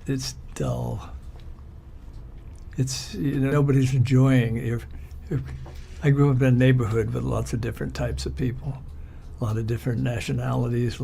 it's dull. It's, nobody's enjoying. I grew up in a neighborhood with lots of different types of people, a lot of different nationalities,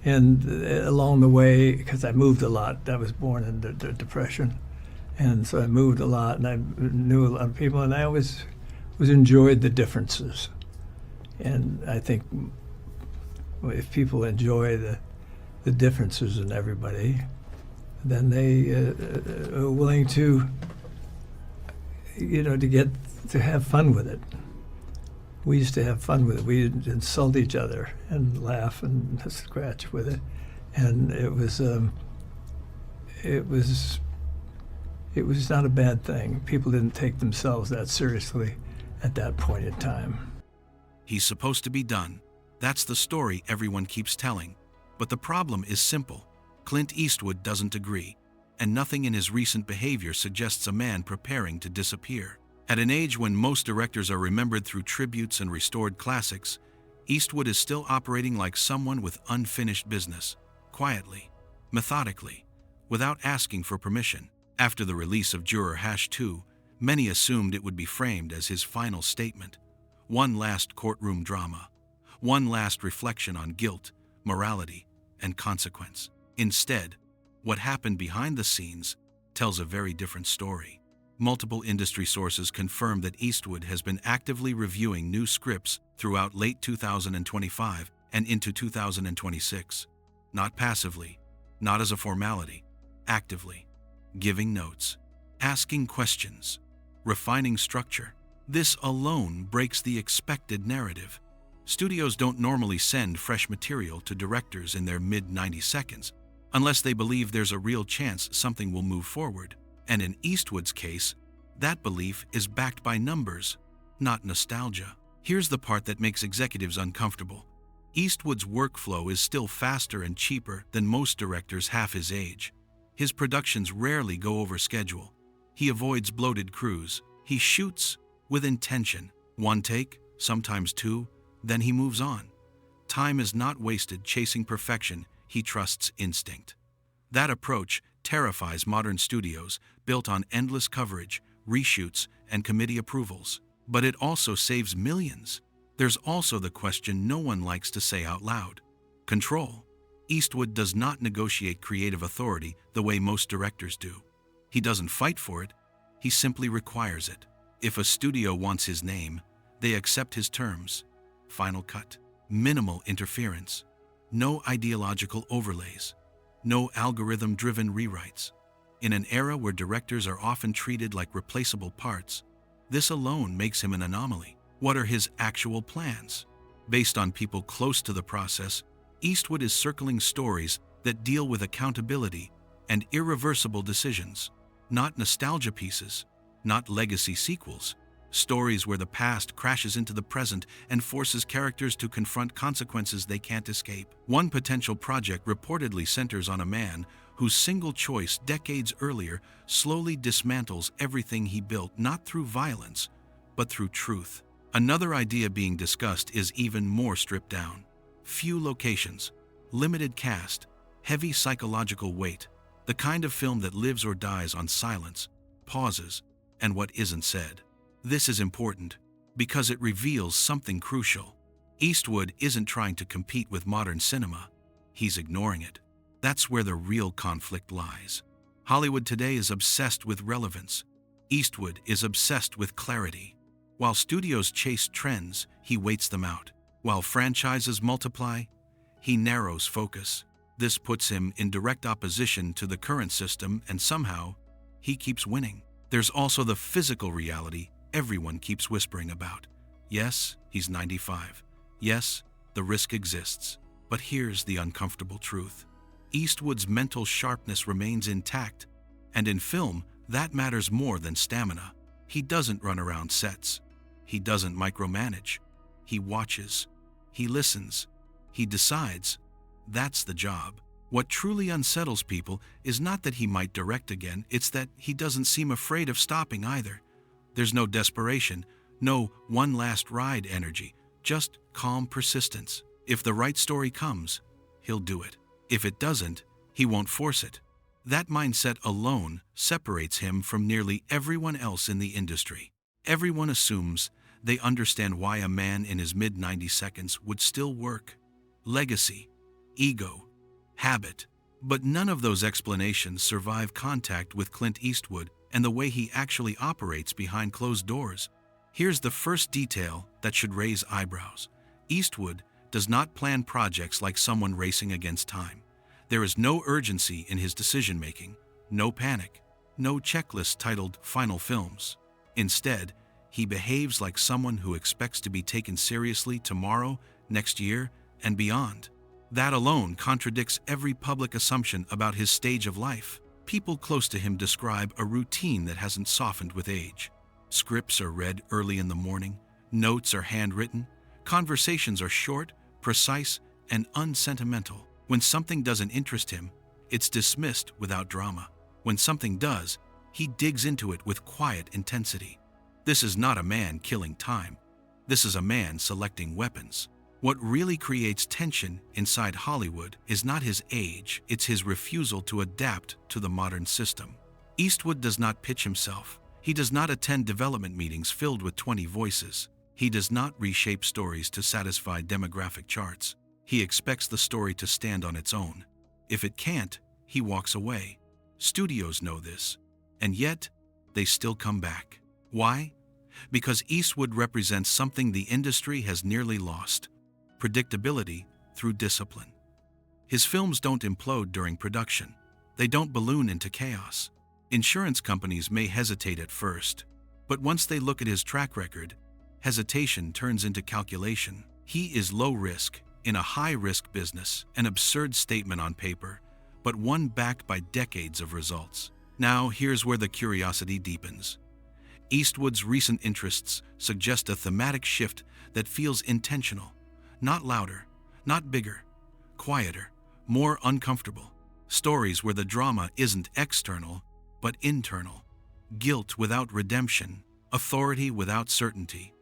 and along the way, because I moved a lot, I was born in the Depression, and so I moved a lot, and I knew a lot of people, and I always enjoyed the differences. And I think if people enjoy the differences in everybody, then they are willing to, to have fun with it. We used to have fun with it. We'd insult each other and laugh and scratch with it, and it was not a bad thing. People didn't take themselves that seriously at that point in time. He's supposed to be done. That's the story everyone keeps telling. But the problem is simple. Clint Eastwood doesn't agree, and nothing in his recent behavior suggests a man preparing to disappear. At an age when most directors are remembered through tributes and restored classics, Eastwood is still operating like someone with unfinished business, quietly, methodically, without asking for permission. After the release of Juror #2, many assumed it would be framed as his final statement, one last courtroom drama, one last reflection on guilt, morality, and consequence. Instead, what happened behind the scenes tells a very different story. Multiple industry sources confirm that Eastwood has been actively reviewing new scripts throughout late 2025 and into 2026. Not passively, not as a formality, actively. Giving notes, asking questions, refining structure. This alone breaks the expected narrative. Studios don't normally send fresh material to directors in their mid-90 seconds unless they believe there's a real chance something will move forward. And in Eastwood's case, that belief is backed by numbers, not nostalgia. Here's the part that makes executives uncomfortable. Eastwood's workflow is still faster and cheaper than most directors half his age. His productions rarely go over schedule. He avoids bloated crews. He shoots with intention. One take, sometimes two, then he moves on. Time is not wasted chasing perfection. He trusts instinct. That approach terrifies modern studios built on endless coverage, reshoots, and committee approvals. But it also saves millions. There's also the question no one likes to say out loud: control. Eastwood does not negotiate creative authority the way most directors do. He doesn't fight for it, he simply requires it. If a studio wants his name, they accept his terms. Final cut. Minimal interference. No ideological overlays. No algorithm-driven rewrites. In an era where directors are often treated like replaceable parts, this alone makes him an anomaly. What are his actual plans? Based on people close to the process, Eastwood is circling stories that deal with accountability and irreversible decisions, not nostalgia pieces, not legacy sequels, stories where the past crashes into the present and forces characters to confront consequences they can't escape. One potential project reportedly centers on a man whose single choice decades earlier slowly dismantles everything he built, not through violence, but through truth. Another idea being discussed is even more stripped down. Few locations, limited cast, heavy psychological weight, the kind of film that lives or dies on silence, pauses, and what isn't said. This is important because it reveals something crucial. Eastwood isn't trying to compete with modern cinema. He's ignoring it. That's where the real conflict lies. Hollywood today is obsessed with relevance. Eastwood is obsessed with clarity. While studios chase trends, he waits them out. While franchises multiply, he narrows focus. This puts him in direct opposition to the current system, and somehow, he keeps winning. There's also the physical reality everyone keeps whispering about. Yes, he's 95. Yes, the risk exists. But here's the uncomfortable truth. Eastwood's mental sharpness remains intact, and in film, that matters more than stamina. He doesn't run around sets. He doesn't micromanage. He watches. He listens. He decides. That's the job. What truly unsettles people is not that he might direct again, it's that he doesn't seem afraid of stopping either. There's no desperation, no one last ride energy, just calm persistence. If the right story comes, he'll do it. If it doesn't, he won't force it. That mindset alone separates him from nearly everyone else in the industry. Everyone assumes they understand why a man in his mid-90 seconds would still work. Legacy, ego, habit. But none of those explanations survive contact with Clint Eastwood and the way he actually operates behind closed doors. Here's the first detail that should raise eyebrows. Eastwood does not plan projects like someone racing against time. There is no urgency in his decision-making, no panic, no checklist titled Final Films. Instead, he behaves like someone who expects to be taken seriously tomorrow, next year, and beyond. That alone contradicts every public assumption about his stage of life. People close to him describe a routine that hasn't softened with age. Scripts are read early in the morning, notes are handwritten, conversations are short, precise, and unsentimental. When something doesn't interest him, it's dismissed without drama. When something does, he digs into it with quiet intensity. This is not a man killing time. This is a man selecting weapons. What really creates tension inside Hollywood is not his age, it's his refusal to adapt to the modern system. Eastwood does not pitch himself. He does not attend development meetings filled with 20 voices. He does not reshape stories to satisfy demographic charts. He expects the story to stand on its own. If it can't, he walks away. Studios know this, and yet they still come back. Why? Because Eastwood represents something the industry has nearly lost: predictability through discipline. His films don't implode during production. They don't balloon into chaos. Insurance companies may hesitate at first, but once they look at his track record, hesitation turns into calculation. He is low risk in a high-risk business, an absurd statement on paper, but one backed by decades of results. Now, here's where the curiosity deepens. Eastwood's recent interests suggest a thematic shift that feels intentional. Not louder, not bigger, quieter, more uncomfortable. Stories where the drama isn't external, but internal. Guilt without redemption, authority without certainty,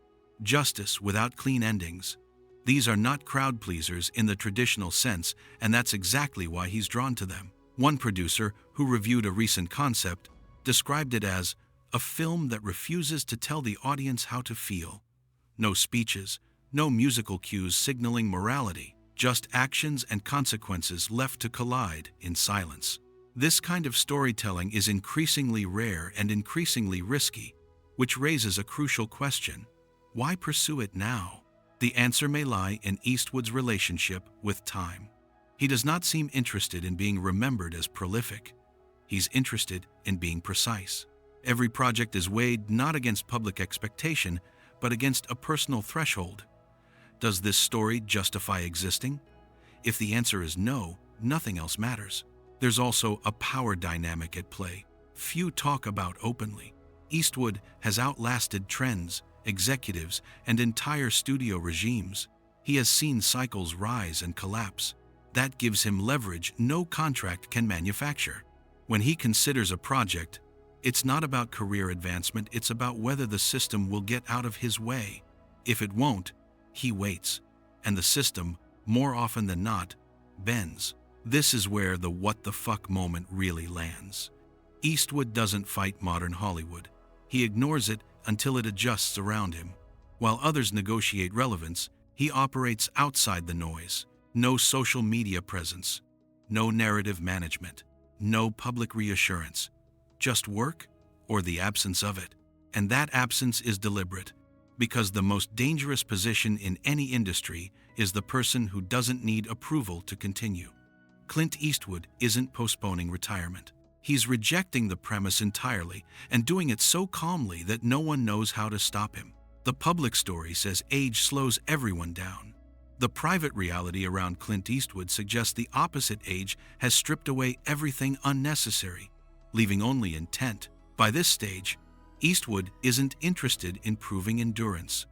justice without clean endings. These are not crowd pleasers in the traditional sense, and that's exactly why he's drawn to them. One producer who reviewed a recent concept described it as a film that refuses to tell the audience how to feel. No speeches, no musical cues signaling morality, just actions and consequences left to collide in silence. This kind of storytelling is increasingly rare and increasingly risky, which raises a crucial question. Why pursue it now? The answer may lie in Eastwood's relationship with time. He does not seem interested in being remembered as prolific. He's interested in being precise. Every project is weighed not against public expectation, but against a personal threshold. Does this story justify existing? If the answer is no, nothing else matters. There's also a power dynamic at play. Few talk about openly. Eastwood has outlasted trends, executives, and entire studio regimes. He has seen cycles rise and collapse. That gives him leverage no contract can manufacture. When he considers a project, it's not about career advancement, it's about whether the system will get out of his way. If it won't, he waits, and the system, more often than not, bends. This is where the what the fuck moment really lands. Eastwood doesn't fight modern Hollywood. He ignores it until it adjusts around him. While others negotiate relevance, he operates outside the noise. No social media presence, no narrative management, no public reassurance. Just work or the absence of it. And that absence is deliberate, because the most dangerous position in any industry is the person who doesn't need approval to continue. Clint Eastwood isn't postponing retirement. He's rejecting the premise entirely and doing it so calmly that no one knows how to stop him. The public story says age slows everyone down. The private reality around Clint Eastwood suggests the opposite: age has stripped away everything unnecessary, leaving only intent. By this stage, Eastwood isn't interested in proving endurance.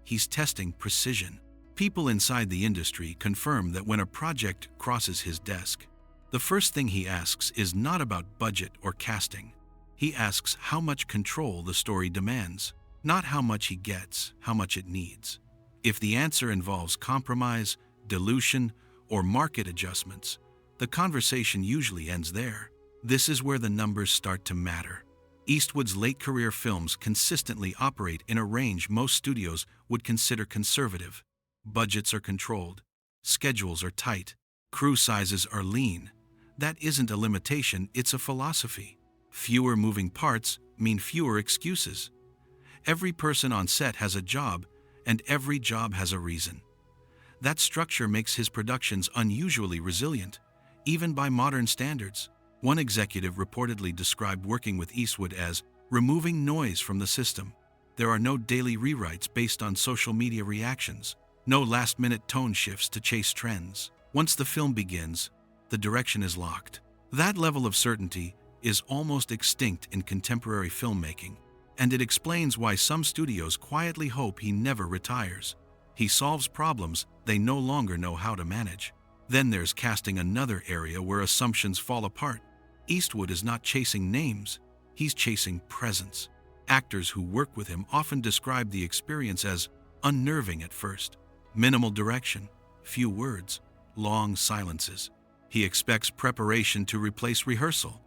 He's testing precision. People inside the industry confirm that when a project crosses his desk, the first thing he asks is not about budget or casting. He asks how much control the story demands, not how much he gets, how much it needs. If the answer involves compromise, dilution, or market adjustments, the conversation usually ends there. This is where the numbers start to matter. Eastwood's late-career films consistently operate in a range most studios would consider conservative. Budgets are controlled, schedules are tight, crew sizes are lean. That isn't a limitation, it's a philosophy. Fewer moving parts mean fewer excuses. Every person on set has a job, and every job has a reason. That structure makes his productions unusually resilient, even by modern standards. One executive reportedly described working with Eastwood as removing noise from the system. There are no daily rewrites based on social media reactions, no last-minute tone shifts to chase trends. Once the film begins, the direction is locked. That level of certainty is almost extinct in contemporary filmmaking, and it explains why some studios quietly hope he never retires. He solves problems they no longer know how to manage. Then there's casting, another area where assumptions fall apart. Eastwood is not chasing names, he's chasing presence. Actors who work with him often describe the experience as unnerving at first. Minimal direction, few words, long silences. He expects preparation to replace rehearsal.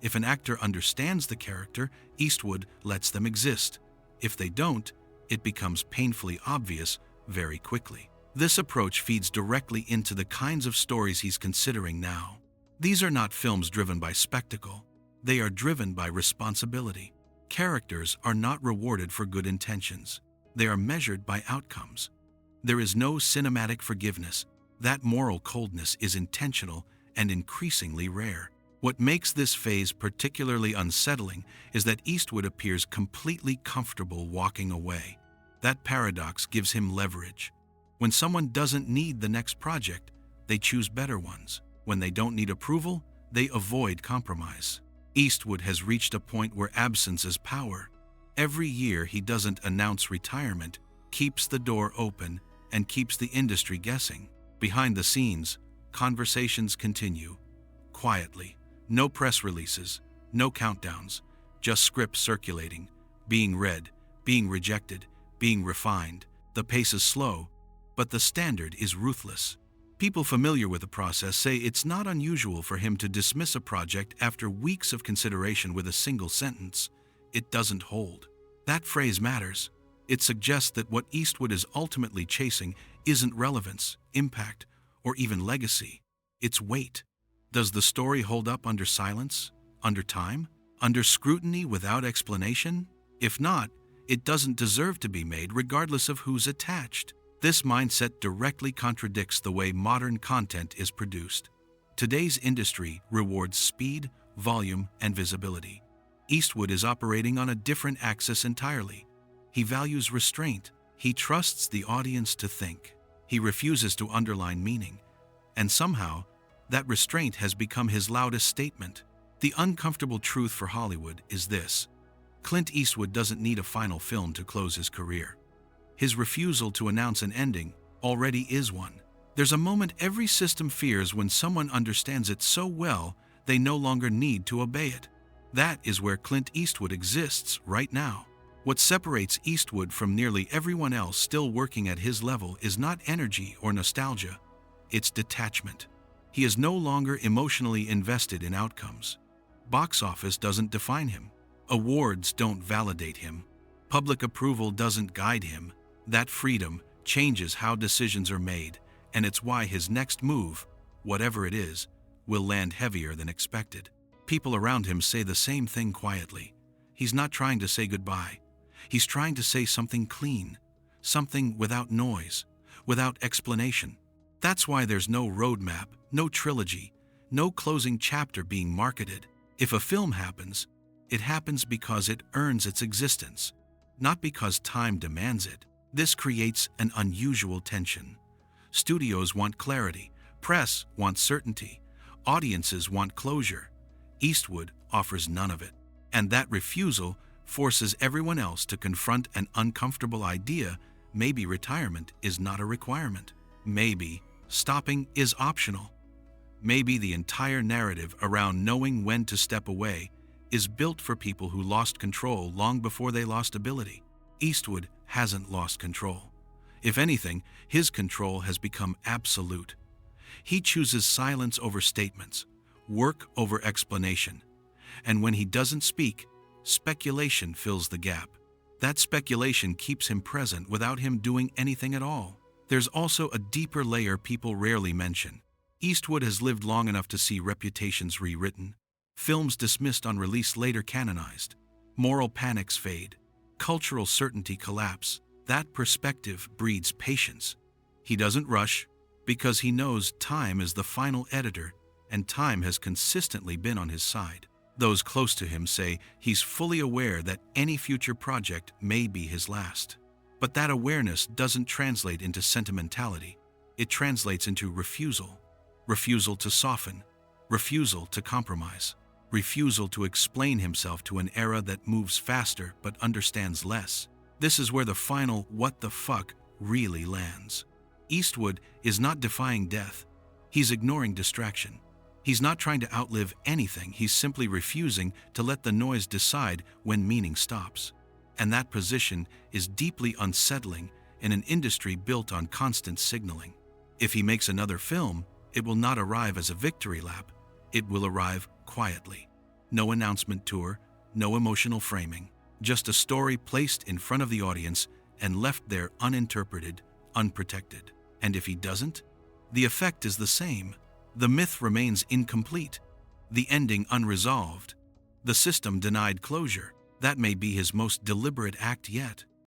If an actor understands the character, Eastwood lets them exist. If they don't, it becomes painfully obvious very quickly. This approach feeds directly into the kinds of stories he's considering now. These are not films driven by spectacle. They are driven by responsibility. Characters are not rewarded for good intentions. They are measured by outcomes. There is no cinematic forgiveness. That moral coldness is intentional and increasingly rare. What makes this phase particularly unsettling is that Eastwood appears completely comfortable walking away. That paradox gives him leverage. When someone doesn't need the next project, they choose better ones. When they don't need approval, they avoid compromise. Eastwood has reached a point where absence is power. Every year he doesn't announce retirement, keeps the door open, and keeps the industry guessing. Behind the scenes, conversations continue. Quietly. No press releases, no countdowns, just scripts circulating, being read, being rejected, being refined. The pace is slow, but the standard is ruthless. People familiar with the process say it's not unusual for him to dismiss a project after weeks of consideration with a single sentence, "It doesn't hold." That phrase matters. It suggests that what Eastwood is ultimately chasing isn't relevance, impact, or even legacy. It's weight. Does the story hold up under silence, under time, under scrutiny without explanation? If not, it doesn't deserve to be made regardless of who's attached. This mindset directly contradicts the way modern content is produced. Today's industry rewards speed, volume, and visibility. Eastwood is operating on a different axis entirely. He values restraint. He trusts the audience to think. He refuses to underline meaning. And somehow, that restraint has become his loudest statement. The uncomfortable truth for Hollywood is this: Clint Eastwood doesn't need a final film to close his career. His refusal to announce an ending already is one. There's a moment every system fears when someone understands it so well they no longer need to obey it. That is where Clint Eastwood exists right now. What separates Eastwood from nearly everyone else still working at his level is not energy or nostalgia, it's detachment. He is no longer emotionally invested in outcomes. Box office doesn't define him. Awards don't validate him. Public approval doesn't guide him. That freedom changes how decisions are made, and it's why his next move, whatever it is, will land heavier than expected. People around him say the same thing quietly. He's not trying to say goodbye. He's trying to say something clean, something without noise, without explanation. That's why there's no roadmap, no trilogy, no closing chapter being marketed. If a film happens, it happens because it earns its existence, not because time demands it. This creates an unusual tension. Studios want clarity, press wants certainty, audiences want closure. Eastwood offers none of it. And that refusal forces everyone else to confront an uncomfortable idea: maybe retirement is not a requirement. Maybe stopping is optional. Maybe the entire narrative around knowing when to step away is built for people who lost control long before they lost ability. Eastwood hasn't lost control. If anything, his control has become absolute. He chooses silence over statements, work over explanation. And when he doesn't speak, speculation fills the gap. That speculation keeps him present without him doing anything at all. There's also a deeper layer people rarely mention. Eastwood has lived long enough to see reputations rewritten, films dismissed on release later canonized, moral panics fade, cultural certainty collapse. That perspective breeds patience. He doesn't rush because he knows time is the final editor, and time has consistently been on his side. Those close to him say he's fully aware that any future project may be his last. But that awareness doesn't translate into sentimentality. It translates into refusal. Refusal to soften. Refusal to compromise. Refusal to explain himself to an era that moves faster but understands less. This is where the final "what the fuck" really lands. Eastwood is not defying death. He's ignoring distraction. He's not trying to outlive anything. He's simply refusing to let the noise decide when meaning stops. And that position is deeply unsettling in an industry built on constant signaling. If he makes another film, it will not arrive as a victory lap. It will arrive quietly. No announcement tour, no emotional framing, just a story placed in front of the audience and left there uninterpreted, unprotected. And if he doesn't, the effect is the same. The myth remains incomplete, the ending unresolved, the system denied closure. That may be his most deliberate act yet.